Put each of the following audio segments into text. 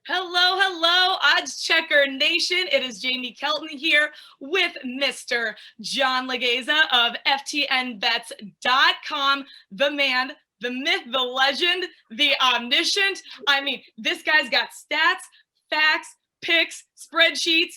Hello, Odds Checker Nation. It is Jamie Kelton here with Mr. John Laghezza of FTNBets.com, the man, the myth, the legend, the omniscient. I mean, this guy's got stats, facts, picks, spreadsheets.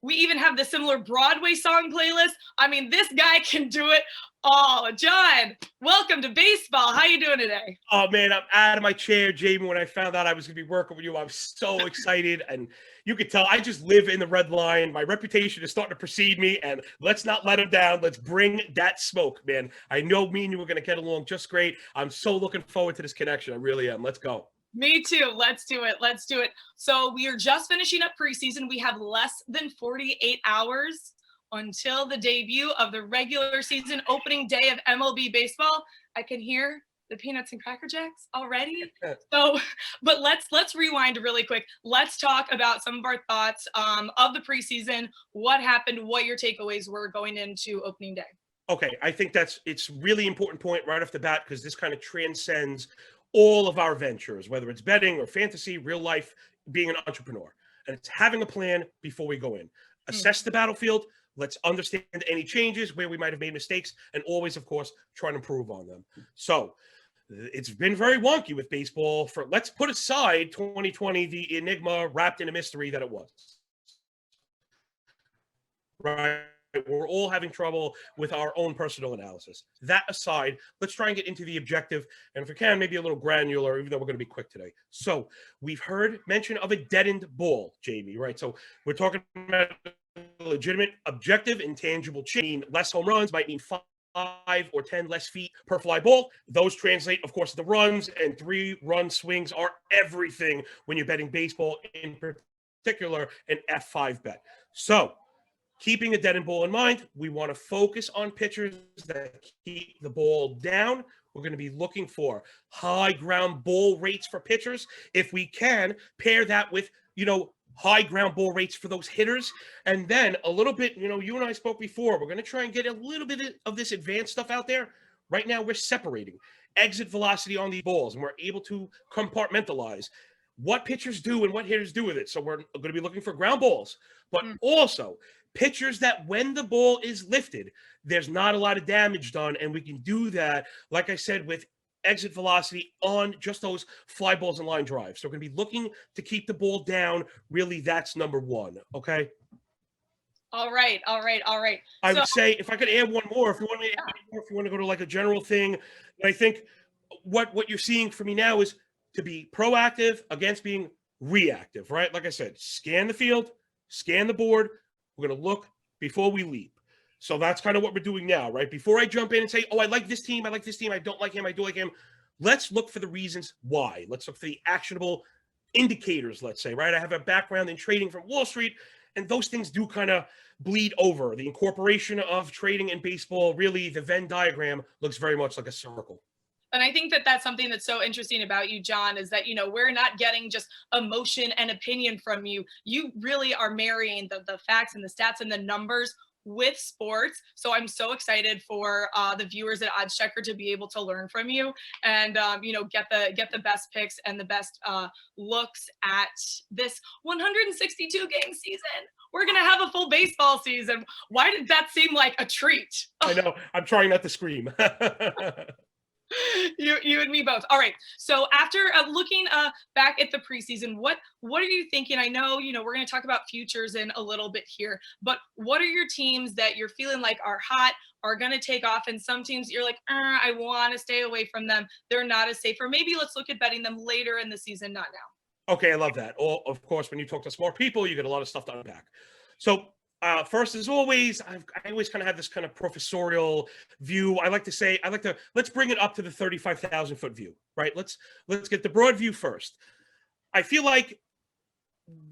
We even have the similar Broadway song playlist. I mean, this guy can do it all. John, welcome to baseball. How you doing today? Oh, man, I'm out of my chair, Jamie. When I found out I was going to be working with you, I was so excited. And you could tell I just live in the red line. My reputation is starting to precede me, and let's not let him down. Let's bring that smoke, man. I know me and you are going to get along just great. I'm so looking forward to this connection. I really am. Let's go. Me too. Let's do it. Let's do it. So we are just finishing up preseason. We have less than 48 hours until the debut of the regular season opening day of MLB baseball. I can hear the Peanuts and Cracker Jacks already. So, but let's rewind really quick. Let's talk about some of our thoughts of the preseason, what happened, what your takeaways were going into opening day. Okay, I think it's really important point right off the bat, because this kind of transcends all of our ventures, whether it's betting or fantasy, real life, being an entrepreneur. And it's having a plan before we go in. Assess the battlefield. Let's understand any changes, where we might have made mistakes, and always, of course, try to improve on them. So it's been very wonky with baseball. Let's put aside 2020, the enigma wrapped in a mystery that it was. Right? We're all having trouble with our own personal analysis. That aside, let's try and get into the objective, and if we can, maybe a little granular, even though we're going to be quick today. So we've heard mention of a deadened ball, Jamie, right? So we're talking about legitimate, objective, intangible change. Less home runs might mean 5 or 10 less feet per fly ball. Those translate, of course, to runs, and 3-run swings are everything when you're betting baseball, in particular an F5 bet. So keeping a deadened ball in mind, we want to focus on pitchers that keep the ball down. We're going to be looking for high ground ball rates for pitchers. If we can, pair that with, high ground ball rates for those hitters. And then a little bit, you and I spoke before, we're going to try and get a little bit of this advanced stuff out there. Right now, we're separating exit velocity on these balls, and we're able to compartmentalize what pitchers do and what hitters do with it. So we're going to be looking for ground balls, but also pitchers that when the ball is lifted, there's not a lot of damage done. And we can do that, like I said, with exit velocity on just those fly balls and line drives. So we're going to be looking to keep the ball down. Really, that's number one. Okay. All right. I would say, if I could add one more, if you want to add more, if you want to go to like a general thing, I think what you're seeing for me now is to be proactive against being reactive, right? Like I said, scan the field, scan the board. We're going to look before we leap. So that's kind of what we're doing now, right? Before I jump in and say, oh, I like this team, I don't like him, I do like him. Let's look for the reasons why. Let's look for the actionable indicators, let's say, right? I have a background in trading from Wall Street, and those things do kind of bleed over. The incorporation of trading in baseball, really, the Venn diagram looks very much like a circle. And I think that that's something that's so interesting about you, John, is that, we're not getting just emotion and opinion from you. You really are marrying the facts and the stats and the numbers with sports. So I'm so excited for the viewers at Odds Checker to be able to learn from you and, get the best picks and the best looks at this 162 game season. We're going to have a full baseball season. Why did that seem like a treat? I know. I'm trying not to scream. You and me both. All right. So after looking back at the preseason, what are you thinking? I know, we're going to talk about futures in a little bit here, but what are your teams that you're feeling like are hot, are going to take off? And some teams you're like, I want to stay away from them. They're not as safe. Or maybe let's look at betting them later in the season, not now. Okay. I love that. Of course, when you talk to smart people, you get a lot of stuff to unpack. So first, as always, I always kind of have this kind of professorial view. Let's bring it up to the 35,000 foot view, right? Let's get the broad view first. I feel like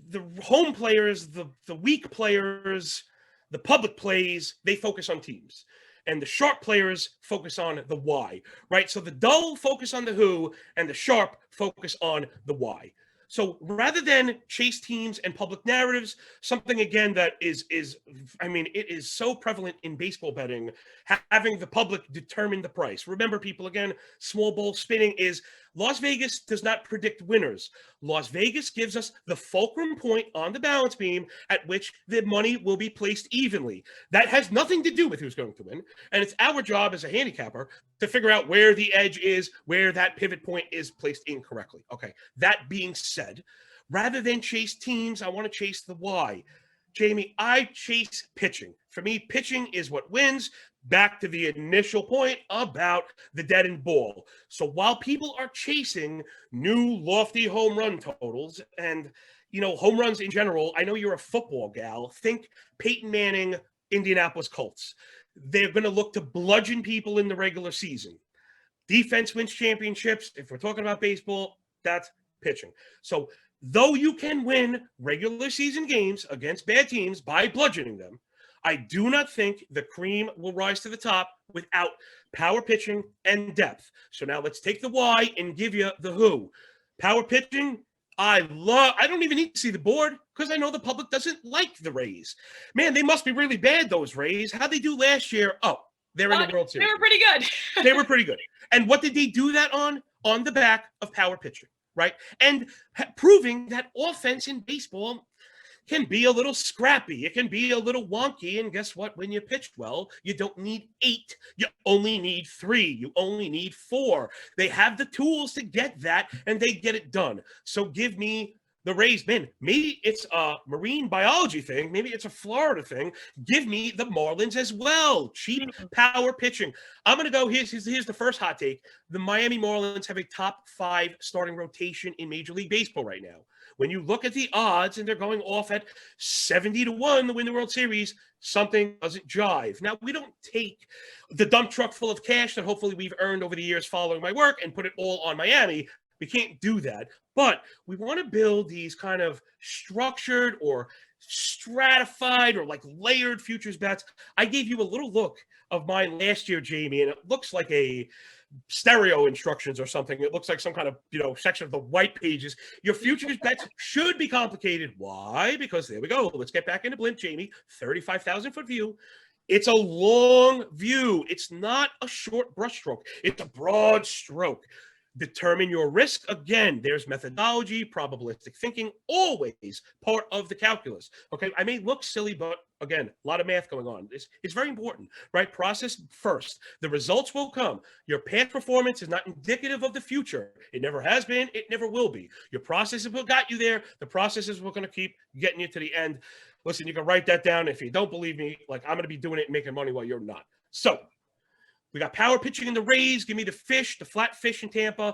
the home players, the weak players, the public plays, they focus on teams. And the sharp players focus on the why, right? So the dull focus on the who, and the sharp focus on the why. So rather than chase teams and public narratives, something again that is I mean, it is so prevalent in baseball betting, having the public determine the price. Remember, people, again, small ball spinning is Las Vegas does not predict winners. Las Vegas gives us the fulcrum point on the balance beam at which the money will be placed evenly. That has nothing to do with who's going to win. And it's our job as a handicapper to figure out where the edge is, where that pivot point is placed incorrectly. Okay. That being said, rather than chase teams, I want to chase the why. Jamie, I chase pitching. For me, pitching is what wins. Back to the initial point about the dead end ball. So while people are chasing new lofty home run totals and, home runs in general, I know you're a football gal. Think Peyton Manning, Indianapolis Colts. They're going to look to bludgeon people in the regular season. Defense wins championships. If we're talking about baseball, that's pitching. So though you can win regular season games against bad teams by bludgeoning them, I do not think the cream will rise to the top without power pitching and depth. So now let's take the why and give you the who. Power pitching, I don't even need to see the board because I know the public doesn't like the Rays. Man, they must be really bad, those Rays. How'd they do last year? Oh, they're in the World Series. They were pretty good. They were pretty good. And what did they do that on? On the back of power pitching, right? And proving that offense in baseball can be a little scrappy. It can be a little wonky. And guess what? When you pitched well, you don't need 8. You only need 3. You only need 4. They have the tools to get that, and they get it done. So give me the Rays. Man, maybe it's a marine biology thing. Maybe it's a Florida thing. Give me the Marlins as well. Cheap power pitching. I'm going to go, here's the first hot take. The Miami Marlins have a top 5 starting rotation in Major League Baseball right now. When you look at the odds and they're going off at 70-1 to win the World Series, something doesn't jive. Now, we don't take the dump truck full of cash that hopefully we've earned over the years following my work and put it all on Miami. We can't do that. But we want to build these kind of structured or stratified or like layered futures bets. I gave you a little look of mine last year, Jamie, and it looks like a stereo instructions or something. It looks like some kind of, section of the white pages. Your futures bets should be complicated. Why? Because there we go. Let's get back into blimp, Jamie. 35,000-foot view. It's a long view. It's not a short brushstroke. It's a broad stroke. Determine your risk. Again, there's methodology, probabilistic thinking, always part of the calculus. Okay, I may look silly, but again, a lot of math going on. It's very important, right? Process first. The results will come. Your past performance is not indicative of the future. It never has been. It never will be. Your process is what got you there. The process is what's going to keep getting you to the end. Listen, you can write that down. If you don't believe me, like I'm going to be doing it and making money while you're not. So we got power pitching in the Rays. Give me the fish, the flat fish in Tampa,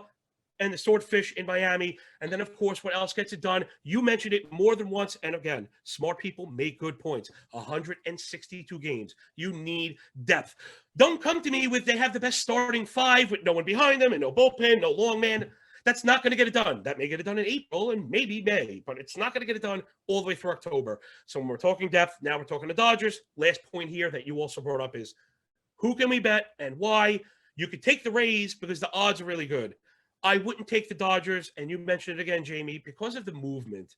and the swordfish in Miami. And then, of course, what else gets it done? You mentioned it more than once. And again, smart people make good points. 162 games. You need depth. Don't come to me with they have the best starting 5 with no one behind them and no bullpen, no long man. That's not going to get it done. That may get it done in April and maybe May, but it's not going to get it done all the way through October. So when we're talking depth, now we're talking the Dodgers. Last point here that you also brought up is who can we bet and why? You could take the Rays because the odds are really good. I wouldn't take the Dodgers, and you mentioned it again, Jamie, because of the movement.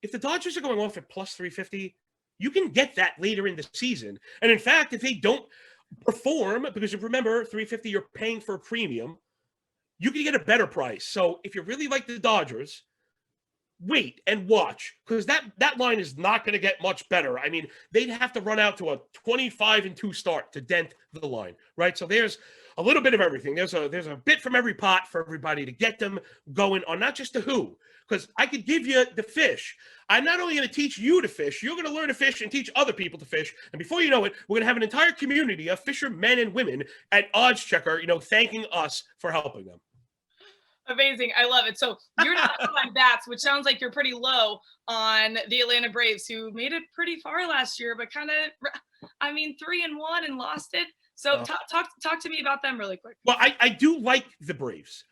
If the Dodgers are going off at plus 350, you can get that later in the season. And in fact, if they don't perform, because if remember, 350, you're paying for a premium, you can get a better price. So if you really like the Dodgers, wait and watch, because that line is not going to get much better. I mean, they'd have to run out to a 25-2 start to dent the line, right? So there's a little bit of everything. There's a bit from every pot for everybody to get them going on, not just the who, because I could give you the fish. I'm not only going to teach you to fish, you're going to learn to fish and teach other people to fish. And before you know it, we're going to have an entire community of fishermen and women at Odds Checker, thanking us for helping them. Amazing. I love it. So you're not on bats, which sounds like you're pretty low on the Atlanta Braves, who made it pretty far last year, but kind of, 3-1 and lost it. So talk to me about them really quick. Well, I do like the Braves.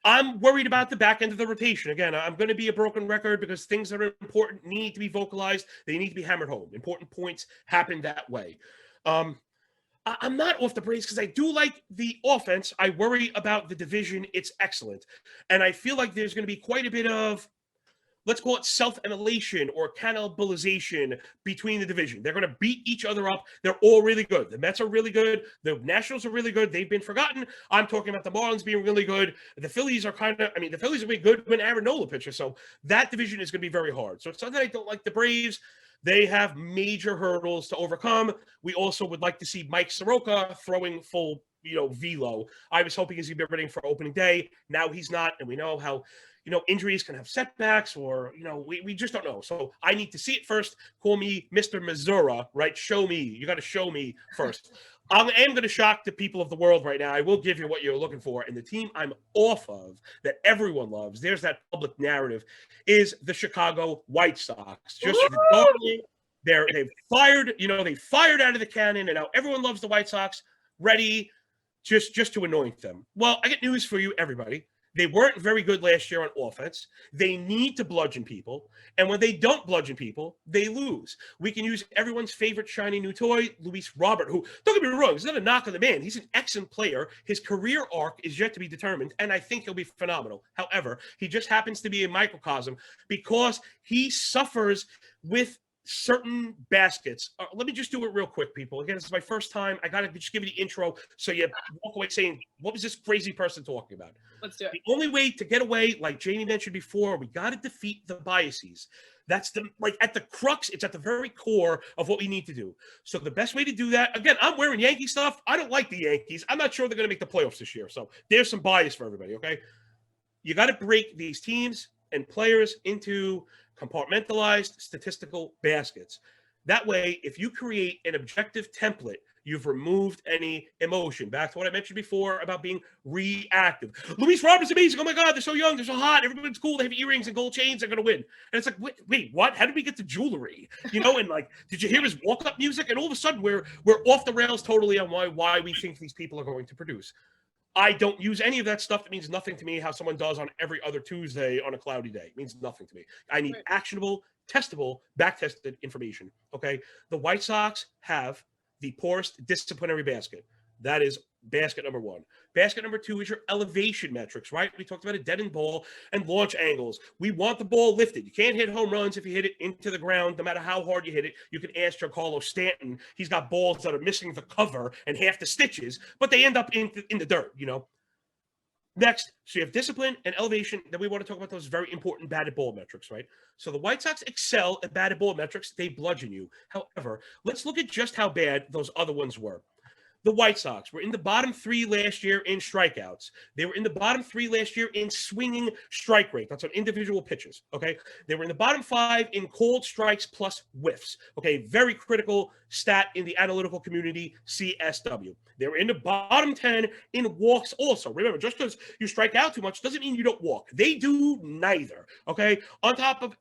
I'm worried about the back end of the rotation. Again, I'm going to be a broken record because things that are important need to be vocalized. They need to be hammered home. Important points happen that way. I'm not off the Braves because I do like the offense. I worry about the division. It's excellent. And I feel like there's going to be quite a bit of let's call it self-immolation or cannibalization between the division. They're going to beat each other up. They're all really good. The Mets are really good. The Nationals are really good. They've been forgotten. I'm talking about the Marlins being really good. The Phillies are the Phillies will be good when Aaron Nola pitches. So that division is going to be very hard. So it's not that I don't like the Braves. They have major hurdles to overcome. We also would like to see Mike Soroka throwing full, velo. I was hoping he's going to be ready for opening day. Now he's not, and we know how, injuries can have setbacks or, we just don't know. So I need to see it first. Call me Mr. Missouri, right? Show me. You got to show me first. I am going to shock the people of the world right now. I will give you what you're looking for. And the team I'm off of that everyone loves, there's that public narrative, is the Chicago White Sox. Just regarding, they've fired, they fired out of the cannon, and now everyone loves the White Sox, ready just to anoint them. Well, I got news for you, everybody. They weren't very good last year on offense. They need to bludgeon people. And when they don't bludgeon people, they lose. We can use everyone's favorite shiny new toy, Luis Robert, who, don't get me wrong, it's not a knock on the man. He's an excellent player. His career arc is yet to be determined, and I think he'll be phenomenal. However, he just happens to be a microcosm because he suffers with certain baskets. Let me just do it real quick, people. Again, this is my first time. I got to just give you the intro so you walk away saying, what was this crazy person talking about? Let's do it. The only way to get away, like Jamie mentioned before, we got to defeat the biases. That's at the crux, it's at the very core of what we need to do. So the best way to do that, again, I'm wearing Yankee stuff. I don't like the Yankees. I'm not sure they're going to make the playoffs this year. So there's some bias for everybody, okay? You got to break these teams and players into compartmentalized statistical baskets. That way, if you create an objective template, you've removed any emotion. Back to what I mentioned before about being reactive. Luis Robert's amazing. Oh my God, they're so young. They're so hot. Everyone's cool. They have earrings and gold chains. They're going to win. And it's like, wait, what? How did we get to jewelry? And did you hear his walk-up music? And all of a sudden, we're off the rails totally on why we think these people are going to produce. I don't use any of that stuff. It means nothing to me how someone does on every other Tuesday on a cloudy day. It means nothing to me. I need actionable, testable, back-tested information, okay? The White Sox have the poorest disciplinary basket. That is basket number one. Basket number two is your elevation metrics, right? We talked about a dead end ball and launch angles. We want the ball lifted. You can't hit home runs if you hit it into the ground, no matter how hard you hit it. You can ask Giancarlo Stanton. He's got balls that are missing the cover and half the stitches, but they end up in the dirt, Next, so you have discipline and elevation. Then we want to talk about those very important batted ball metrics, right? So the White Sox excel at batted ball metrics. They bludgeon you. However, let's look at just how bad those other ones were. The White Sox were in the bottom three last year in strikeouts. They were in the bottom three last year in swinging strike rate. That's on individual pitches, okay? They were in the bottom five in called strikes plus whiffs, okay? Very critical stat in the analytical community, CSW. They were in the bottom 10 in walks also. Remember, just because you strike out too much doesn't mean you don't walk. They do neither, okay? On top of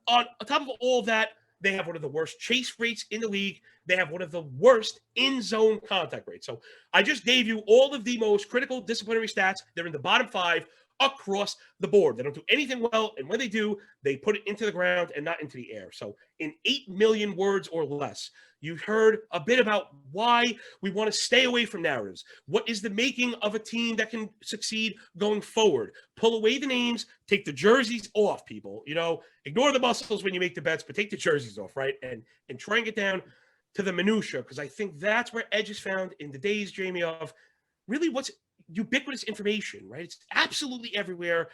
all that, they have one of the worst chase rates in the league. They have one of the worst in-zone contact rates. So I just gave you all of the most critical disciplinary stats. They're in the bottom five across the board. They don't do anything well, and when they do, they put it into the ground and not into the air. So in 8 million words or less, you heard a bit about why we want to stay away from narratives. What is the making of a team that can succeed going forward? Pull away the names, take the jerseys off, people. Ignore the muscles when you make the bets, but take the jerseys off, right? And try and get down to the minutia, because I think that's where edge is found in the days, Jamie, of really what's ubiquitous information, right? It's absolutely everywhere,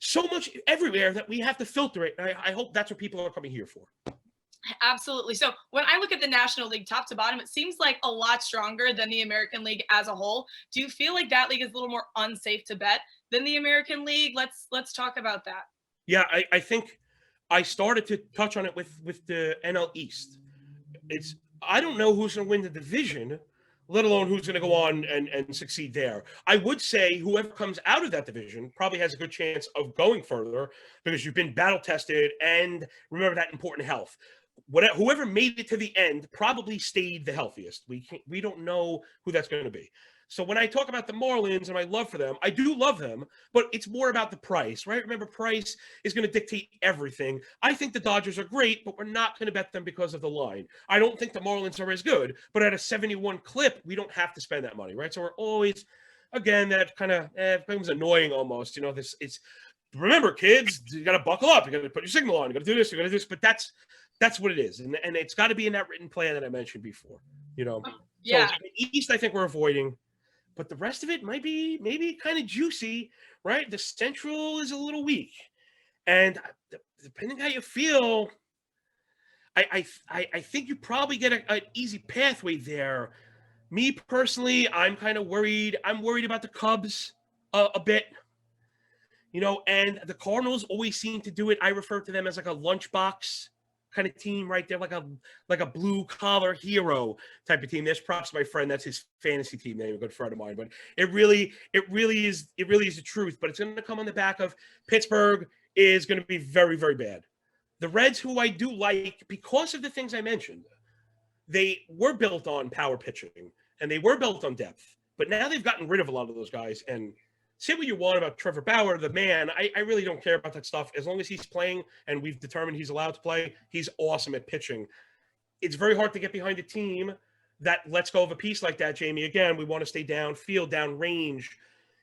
so much everywhere that we have to filter it. And I hope that's what people are coming here for. Absolutely. So when I look at the National League top to bottom, it seems like a lot stronger than the American League as a whole. Do you feel like that league is a little more unsafe to bet than the American League? Let's talk about that. Yeah, I think I started to touch on it with the NL East. I don't know who's going to win the division, let alone who's going to go on and succeed there. I would say whoever comes out of that division probably has a good chance of going further because you've been battle tested, and remember that important health. Whoever made it to the end probably stayed the healthiest. We don't know who that's going to be. So when I talk about the Marlins and my love for them, I do love them, but it's more about the price, right? Remember, price is going to dictate everything. I think the Dodgers are great, but we're not going to bet them because of the line. I don't think the Marlins are as good, but at a 71 clip, we don't have to spend that money, right? So we're always, again, that kind of becomes annoying almost. remember, kids, you got to buckle up. You got to put your signal on. You got to do this. You got to do this. But that's what it is, and it's got to be in that written plan that I mentioned before. So Yeah. the East, I think we're avoiding, but the rest of it might be maybe kind of juicy, right? The Central is a little weak, and depending how you feel, I think you probably get an easy pathway there. Me personally, I'm kind of worried. I'm worried about the Cubs a bit. And the Cardinals always seem to do it. I refer to them as like a lunchbox kind of team, right? They're like a blue collar hero type of team. There's props to my friend. That's his fantasy team name, a good friend of mine. But it really is the truth. But it's going to come on the back of Pittsburgh is going to be very, very bad. The Reds, who I do like because of the things I mentioned, they were built on power pitching and they were built on depth. But now they've gotten rid of a lot of those guys. And say what you want about Trevor Bauer, the man. I really don't care about that stuff. As long as he's playing and we've determined he's allowed to play, he's awesome at pitching. It's very hard to get behind a team that lets go of a piece like that, Jamie. Again, we want to stay downfield, down range.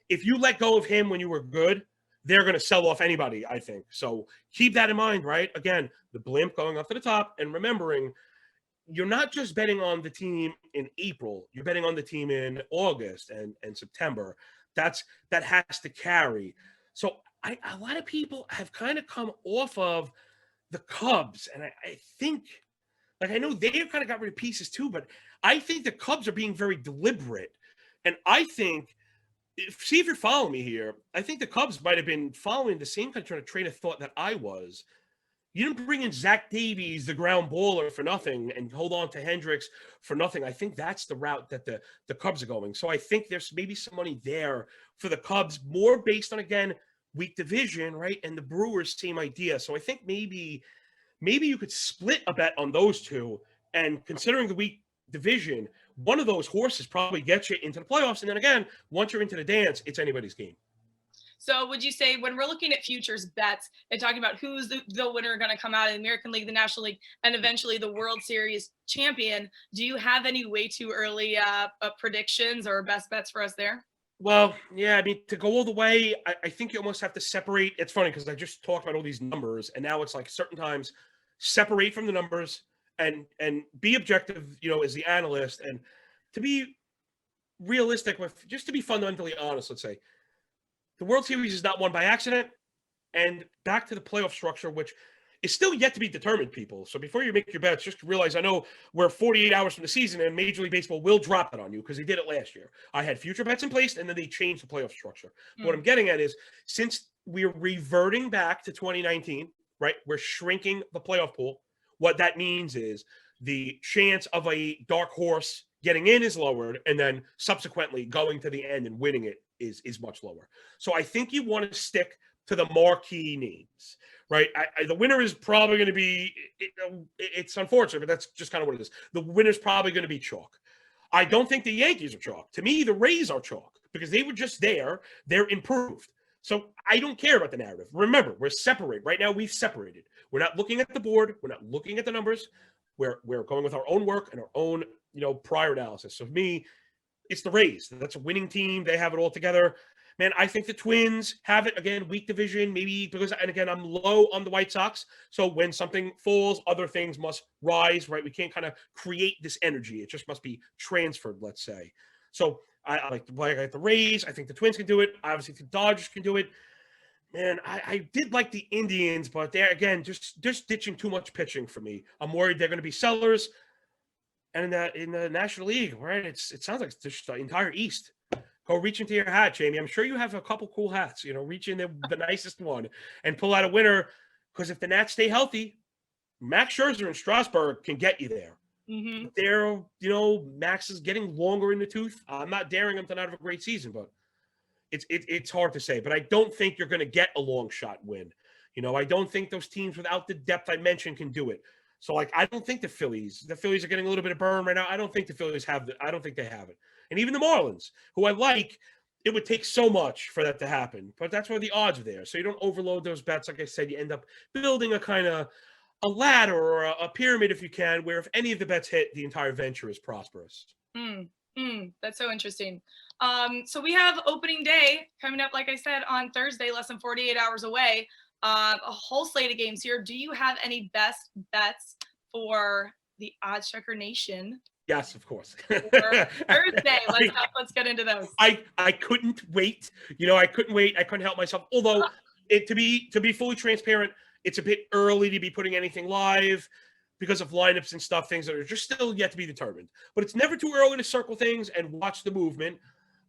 If you let go of him when you were good, they're going to sell off anybody, I think. So keep that in mind, right? Again, the blimp going up to the top and remembering you're not just betting on the team in April. You're betting on the team in August and September. That has to carry. So a lot of people have kind of come off of the Cubs, and I think, like, I know they've kind of got rid of pieces too, but I think the Cubs are being very deliberate. And I think, see if you're following me here, I think the Cubs might have been following the same kind of train of thought that I was. You didn't bring in Zach Davies, the ground baller, for nothing, and hold on to Hendricks for nothing. I think that's the route that the Cubs are going. So I think there's maybe some money there for the Cubs, more based on, again, weak division, right? And the Brewers, same idea. So I think maybe you could split a bet on those two. And considering the weak division, one of those horses probably gets you into the playoffs. And then again, once you're into the dance, it's anybody's game. So would you say when we're looking at futures bets and talking about who's the winner going to come out of the American League, the National League, and eventually the World Series champion, do you have any way too early predictions or best bets for us there? Well, yeah, I mean, to go all the way, I think you almost have to separate. It's funny because I just talked about all these numbers, and now it's like certain times separate from the numbers and be objective, as the analyst, and to be realistic with, just to be fundamentally honest, let's say. The World Series is not won by accident, and back to the playoff structure, which is still yet to be determined, people. So before you make your bets, just realize I know we're 48 hours from the season, and Major League Baseball will drop it on you because they did it last year. I had future bets in place, and then they changed the playoff structure. What I'm getting at is, since we're reverting back to 2019, right, we're shrinking the playoff pool. What that means is the chance of a dark horse getting in is lowered, and then subsequently going to the end and winning it is much lower. So I think you want to stick to the marquee names, right? The winner is probably going to be, it's unfortunate, but that's just kind of what it is. The winner's probably going to be chalk. I don't think the Yankees are chalk. To me, the Rays are chalk because they were just there. They're improved. So I don't care about the narrative. Remember, we're separated. Right now, we've separated. We're not looking at the board. We're not looking at the numbers. We're going with our own work and our own, prior analysis. So for me, it's the Rays. That's a winning team. They have it all together. Man, I think the Twins have it. Again, weak division, maybe because, and again, I'm low on the White Sox. So when something falls, other things must rise, right? We can't kind of create this energy. It just must be transferred, let's say. So I like the Rays. I think the Twins can do it. Obviously, the Dodgers can do it. Man, I did like the Indians, but they're, again, just ditching too much pitching for me. I'm worried they're going to be sellers. And in the National League, right? It sounds like it's just the entire East. Go reach into your hat, Jamie. I'm sure you have a couple cool hats. Reach in the nicest one and pull out a winner. Because if the Nats stay healthy, Max Scherzer in Strasburg can get you there. Mm-hmm. They're, Max is getting longer in the tooth. I'm not daring him to not have a great season, but it's hard to say. But I don't think you're going to get a long shot win. I don't think those teams without the depth I mentioned can do it. So, I don't think the Phillies are getting a little bit of burn right now. I don't think the Phillies I don't think they have it. And even the Marlins, who I like, it would take so much for that to happen. But that's where the odds are there. So you don't overload those bets. Like I said, you end up building a kind of a ladder or a pyramid, if you can, where if any of the bets hit, the entire venture is prosperous. That's so interesting. So we have opening day coming up, like I said, on Thursday, less than 48 hours away. A whole slate of games here. Do you have any best bets for the Odd Checker Nation Yes, of course. for Thursday? Let's get into those. I couldn't wait. I couldn't wait. I couldn't help myself. Although, to be fully transparent, it's a bit early to be putting anything live because of lineups and stuff, things that are just still yet to be determined. But it's never too early to circle things and watch the movement.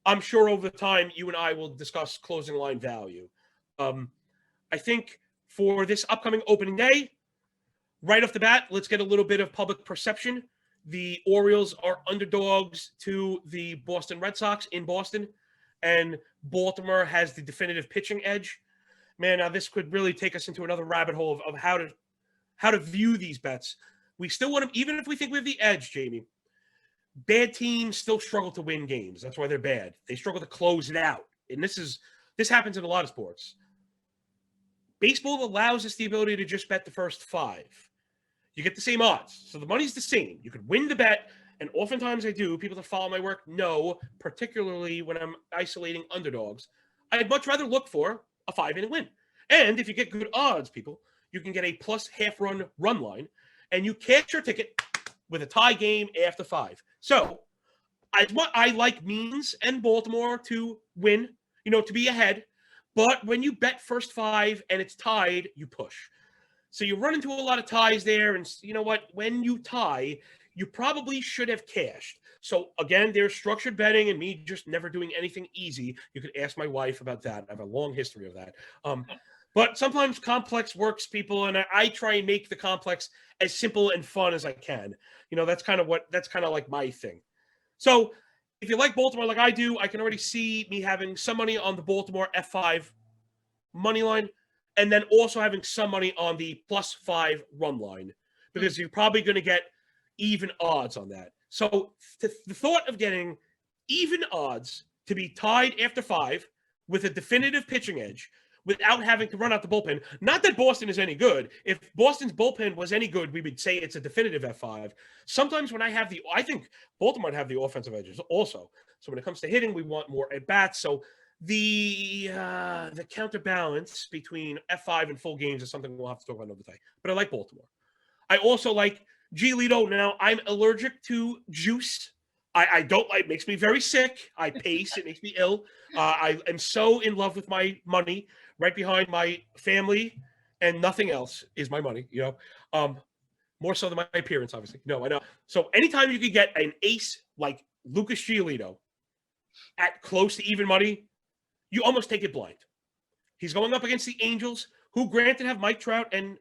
I'm sure over time you and I will discuss closing line value. I think for this upcoming opening day, right off the bat, let's get a little bit of public perception. The Orioles are underdogs to the Boston Red Sox in Boston, and Baltimore has the definitive pitching edge. Man, now this could really take us into another rabbit hole of how to view these bets. We still want them, even if we think we have the edge, Jamie. Bad teams still struggle to win games. That's why they're bad. They struggle to close it out. And this happens in a lot of sports. Baseball allows us the ability to just bet the first 5. You get the same odds. So the money's the same. You could win the bet, and oftentimes I do. People that follow my work know, particularly when I'm isolating underdogs, I'd much rather look for a 5-inning win. And if you get good odds, people, you can get a plus half-run run line, and you cash your ticket with a tie game after 5. So I like Means and Baltimore to win, to be ahead. But when you bet first 5 and it's tied, you push. So you run into a lot of ties there. And you know what? When you tie, you probably should have cashed. So again, there's structured betting and me just never doing anything easy. You could ask my wife about that. I have a long history of that. But sometimes complex works, people, and I try and make the complex as simple and fun as I can. That's kind of like my thing. So if you like Baltimore like I do, I can already see me having some money on the Baltimore F5 money line, and then also having some money on the plus 5 run line, because you're probably going to get even odds on that. So the thought of getting even odds to be tied after 5 with a definitive pitching edge without having to run out the bullpen. Not that Boston is any good. If Boston's bullpen was any good, we would say it's a definitive F5. Sometimes when I think Baltimore would have the offensive edges also. So when it comes to hitting, we want more at bats. So the counterbalance between F5 and full games is something we'll have to talk about another day. But I like Baltimore. I also like Giolito. Now, I'm allergic to juice. I don't like, it makes me very sick. I pace, it makes me ill. I am so in love with my money. Right behind my family and nothing else is my money, more so than my appearance, obviously. No, I know. So anytime you could get an ace like Lucas Giolito at close to even money, you almost take it blind. He's going up against the Angels, who granted have Mike Trout and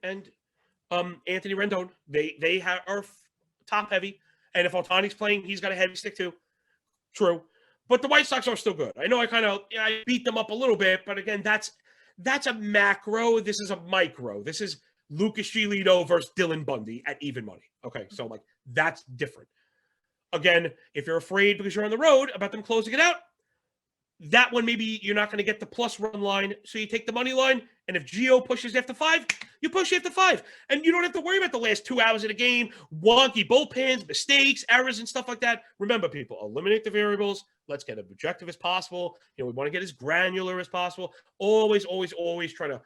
Anthony Rendon. They are top heavy. And if Ohtani's playing, he's got a heavy stick too. True. But the White Sox are still good. I know I beat them up a little bit, but again, that's a macro. This is a micro. This is Lucas Giolito versus Dylan Bundy at even money. Okay, so that's different. Again, if you're afraid because you're on the road about them closing it out, that one maybe you're not going to get the plus run line, so you take the money line. And if Gio pushes after 5, you push after 5. And you don't have to worry about the last 2 hours of the game, wonky bullpens, mistakes, errors, and stuff like that. Remember, people, eliminate the variables. Let's get as objective as possible. We want to get as granular as possible. Always, always, always try to.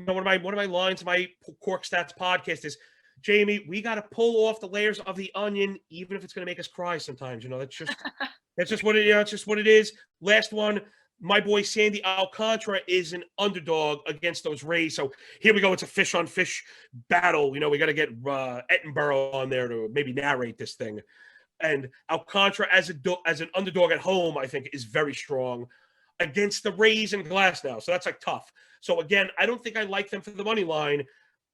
One of my lines in my Cork Stats podcast is, Jamie, we got to pull off the layers of the onion, even if it's going to make us cry sometimes. That's just what it. It's just what it is. Last one. My boy Sandy Alcantara is an underdog against those Rays. So here we go. It's a fish on fish battle. We got to get Attenborough on there to maybe narrate this thing. And Alcantara as an underdog at home, I think, is very strong against the Rays and Glass now. So that's tough. So again, I don't think I like them for the money line.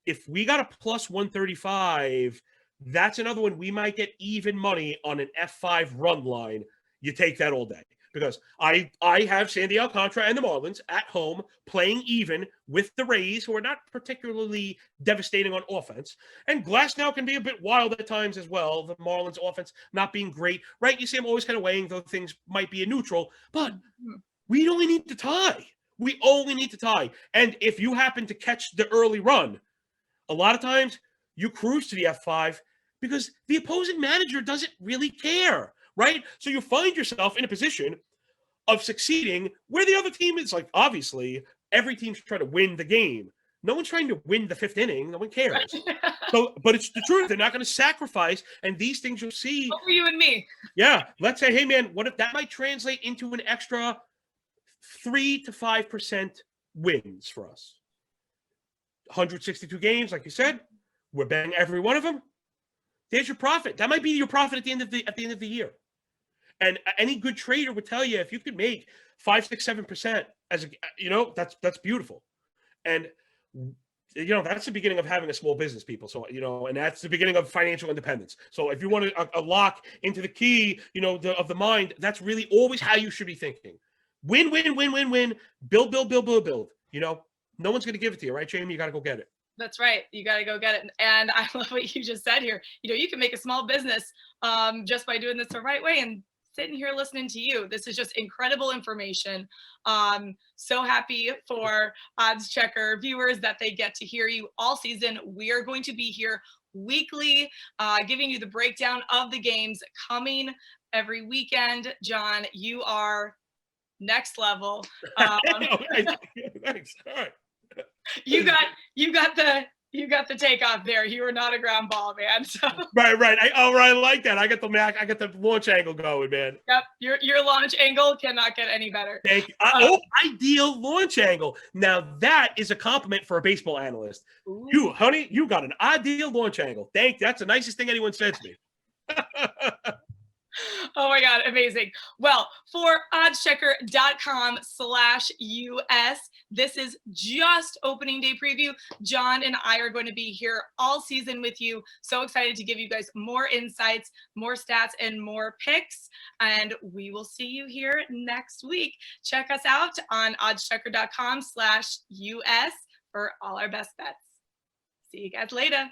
If we got a plus 135, that's another one. We might get even money on an F5 run line. You take that all day. Because I have Sandy Alcantara and the Marlins at home playing even with the Rays, who are not particularly devastating on offense. And Glasnow can be a bit wild at times as well. The Marlins offense not being great, right? You see, I'm always kind of weighing, though things might be a neutral, but we only need to tie. We only need to tie. And if you happen to catch the early run, a lot of times you cruise to the F5 because the opposing manager doesn't really care. right? So you find yourself in a position of succeeding where the other team is like, obviously, every team's trying to win the game. No one's trying to win the 5th inning. No one cares. So, but it's the truth. They're not going to sacrifice. And these things you'll see. For you and me. Yeah. Let's say, hey, man, what if that might translate into an extra 3 to 5% wins for us? 162 games, like you said, we're betting every one of them. There's your profit. That might be your profit at the end of the year. And any good trader would tell you if you could make 5, 6, 7% as a, that's beautiful. And that's the beginning of having a small business, people. So, and that's the beginning of financial independence. So if you want a lock into the key, of the mind, that's really always how you should be thinking. Win, win, win, win, win. Build, build, build, build, build. No one's going to give it to you, right, Jamie? You got to go get it. That's right. You got to go get it. And I love what you just said here. You can make a small business just by doing this the right way and sitting here listening to you. This is just incredible information. So happy for Odds Checker viewers that they get to hear you all season. We are going to be here weekly, giving you the breakdown of the games coming every weekend. John, you are next level. Thanks. All right. You got the takeoff there. You were not a ground ball, man. So. Right. I like that. I got the launch angle going, man. Yep. Your launch angle cannot get any better. Thank you. Ideal launch angle. Now that is a compliment for a baseball analyst. Ooh. You, honey, you got an ideal launch angle. That's the nicest thing anyone said to me. Oh my God, amazing. Well, for oddschecker.com/US, this is just opening day preview. John and I are going to be here all season with you. So excited to give you guys more insights, more stats, and more picks. And we will see you here next week. Check us out on oddschecker.com/US for all our best bets. See you guys later.